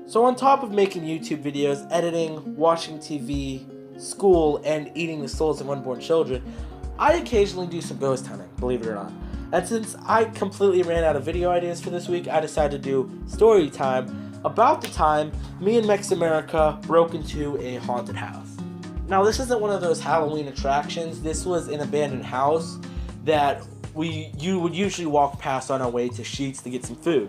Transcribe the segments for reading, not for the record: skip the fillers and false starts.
So on top of making YouTube videos, editing, watching TV, school, and eating the souls of unborn children, I occasionally do some ghost hunting, believe it or not. And since I completely ran out of video ideas for this week, I decided to do story time about the time me and Mex America broke into a haunted house. Now, this isn't one of those Halloween attractions. This was an abandoned house that you would usually walk past on our way to Sheetz to get some food.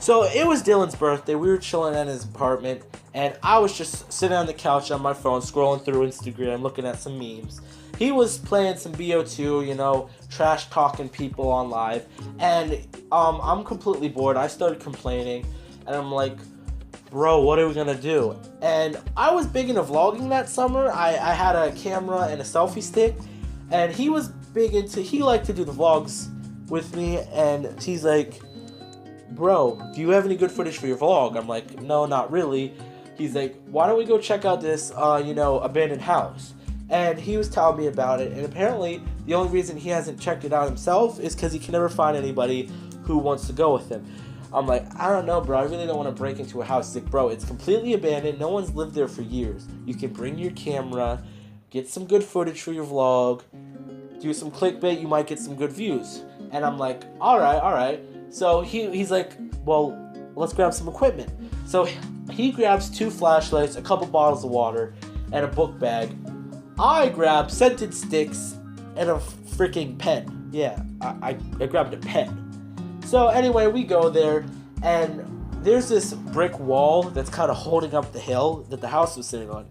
So it was Dylan's birthday. We were chilling at his apartment, and I was just sitting on the couch on my phone, scrolling through Instagram, looking at some memes. He was playing some BO2, trash talking people on live, and I'm completely bored. I started complaining, and I'm like, bro, what are we gonna do? And I was big into vlogging that summer. I had a camera and a selfie stick, and he was he liked to do the vlogs with me, and he's like, bro, do you have any good footage for your vlog? I'm like, no, not really. He's like, why don't we go check out this, abandoned house? And he was telling me about it, and apparently the only reason he hasn't checked it out himself is because he can never find anybody who wants to go with him. I'm like, I don't know, bro, I really don't want to break into a house. He's like, bro, it's completely abandoned, no one's lived there for years. You can bring your camera, get some good footage for your vlog, do some clickbait, you might get some good views. And I'm like, alright. So he's like, well, let's grab some equipment. So he grabs 2 flashlights, a couple bottles of water, and a book bag. I grab scented sticks and a freaking pen. Yeah, I grabbed a pen. So anyway, we go there, and there's this brick wall that's kind of holding up the hill that the house was sitting on.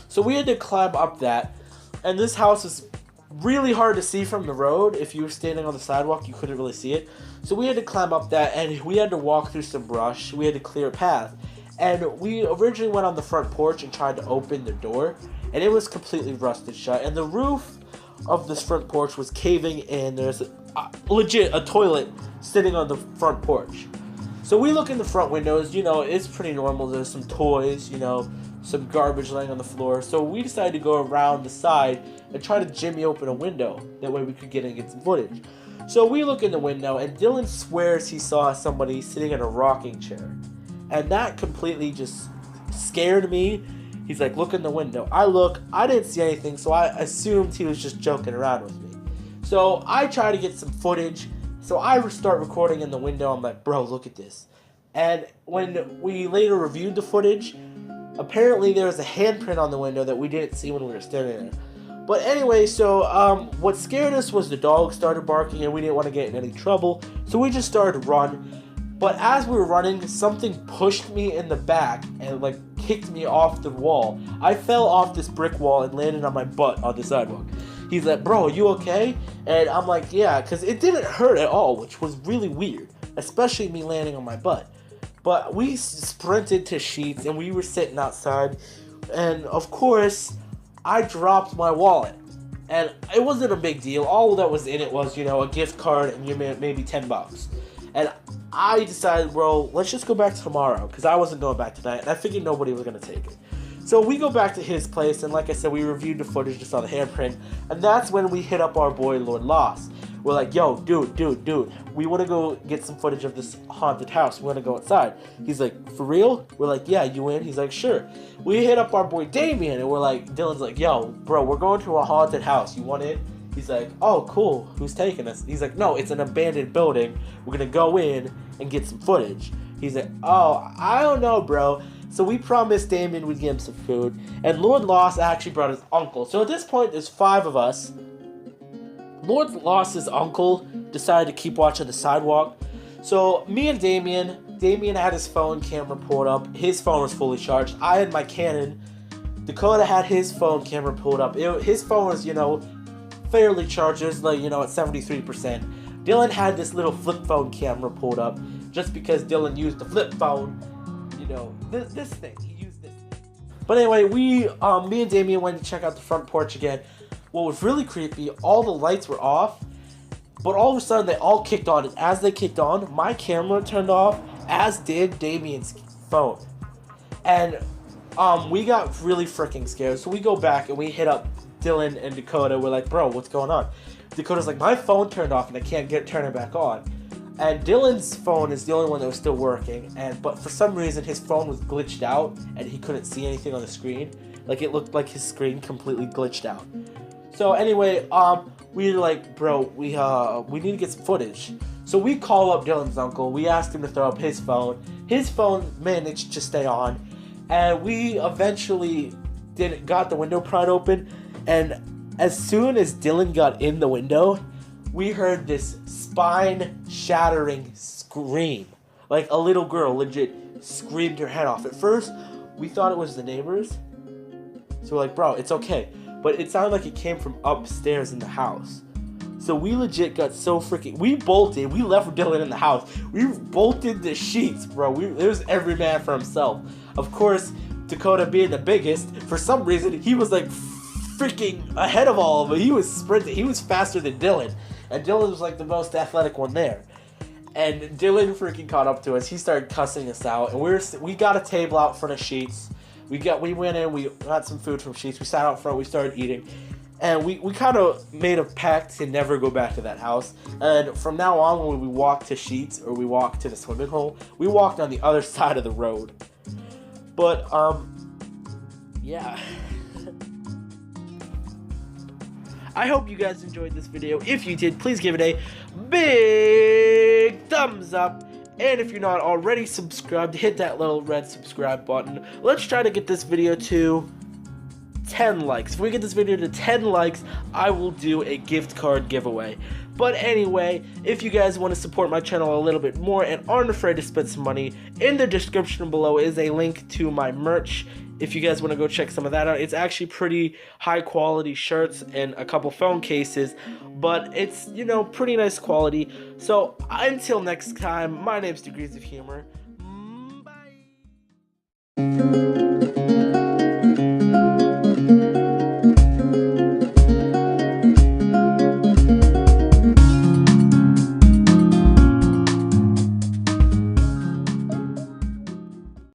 So we had to climb up that, and this house is really hard to see from the road. If you were standing on the sidewalk, you couldn't really see it. So we had to climb up that, and we had to walk through some brush. We had to clear a path. And we originally went on the front porch and tried to open the door, and it was completely rusted shut. And the roof of this front porch was caving in. There's legit a toilet sitting on the front porch. So we look in the front windows, it's pretty normal. There's some toys, some garbage laying on the floor. So we decided to go around the side and try to jimmy open a window. That way we could get in and get some footage. So we look in the window, and Dylan swears he saw somebody sitting in a rocking chair. And that completely just scared me. He's like, look in the window. I look, I didn't see anything, so I assumed he was just joking around with me. So I try to get some footage. So I start recording in the window. I'm like, bro, look at this. And when we later reviewed the footage, apparently there was a handprint on the window that we didn't see when we were standing there. But anyway, so what scared us was the dog started barking, and we didn't want to get in any trouble. So we just started to run. But as we were running, something pushed me in the back and kicked me off the wall. I fell off this brick wall and landed on my butt on the sidewalk. He's like, bro, are you okay? And I'm like, yeah, because it didn't hurt at all, which was really weird, especially me landing on my butt. But we sprinted to Sheetz, and we were sitting outside, and of course, I dropped my wallet. And it wasn't a big deal. All that was in it was, a gift card and maybe $10. And I decided, bro, let's just go back tomorrow, because I wasn't going back tonight, and I figured nobody was going to take it. So we go back to his place, and like I said, we reviewed the footage, just saw the handprint, and that's when we hit up our boy Lord Lost. We're like, yo, dude, we want to go get some footage of this haunted house. We want to go outside. He's like, for real? We're like, yeah, you in? He's like, sure. We hit up our boy Damien, and we're like, Dylan's like, yo, bro, we're going to a haunted house. You want in? He's like, oh, cool. Who's taking us? He's like, no, it's an abandoned building. We're going to go in and get some footage. He's like, oh, I don't know, bro. So we promised Damien we'd give him some food. And Lord Lost actually brought his uncle. So at this point, there's 5 of us. Lord Lost's uncle decided to keep watch on the sidewalk. So me and Damien had his phone camera pulled up. His phone was fully charged. I had my Canon. Dakota had his phone camera pulled up. His phone was, fairly charged. It was at 73%. Dylan had this little flip phone camera pulled up just because Dylan used the flip phone. This thing. He used this thing. But anyway, me and Damien went to check out the front porch again. What was really creepy, all the lights were off, but all of a sudden they all kicked on, and as they kicked on, my camera turned off, as did Damien's phone. And we got really freaking scared, so we go back and we hit up Dylan and Dakota. We're like, bro, what's going on? Dakota's like, my phone turned off and I can't turn it back on. And Dylan's phone is the only one that was still working, but for some reason his phone was glitched out and he couldn't see anything on the screen. Like, it looked like his screen completely glitched out. So anyway, we were like, bro, we need to get some footage. So we call up Dylan's uncle. We asked him to throw up his phone. His phone managed to stay on, and we eventually got the window pried open. And as soon as Dylan got in the window, we heard this spine-shattering scream. Like, a little girl legit screamed her head off. At first, we thought it was the neighbors. So we're like, bro, it's okay. But it sounded like it came from upstairs in the house. So we legit got so freaking... We bolted. We left Dylan in the house. We bolted the sheets, bro. It was every man for himself. Of course, Dakota being the biggest, for some reason, he was like freaking ahead of all of them. He was sprinting. He was faster than Dylan. And Dylan was like the most athletic one there. And Dylan freaking caught up to us. He started cussing us out. And we got a table out front of Sheets. We went in, we got some food from Sheets. We sat out front, we started eating. And we kind of made a pact to never go back to that house. And from now on, when we walked to Sheets or we walked to the swimming hole, we walked on the other side of the road. But, yeah. I hope you guys enjoyed this video. If you did, please give it a big thumbs up. And if you're not already subscribed, hit that little red subscribe button. Let's try to get this video to 10 likes. If we get this video to 10 likes, I will do a gift card giveaway. But anyway, if you guys want to support my channel a little bit more and aren't afraid to spend some money, in the description below is a link to my merch. If you guys want to go check some of that out, it's actually pretty high quality shirts and a couple phone cases, but it's, you know, pretty nice quality. So until next time, my name's Degrees of Humor. Bye.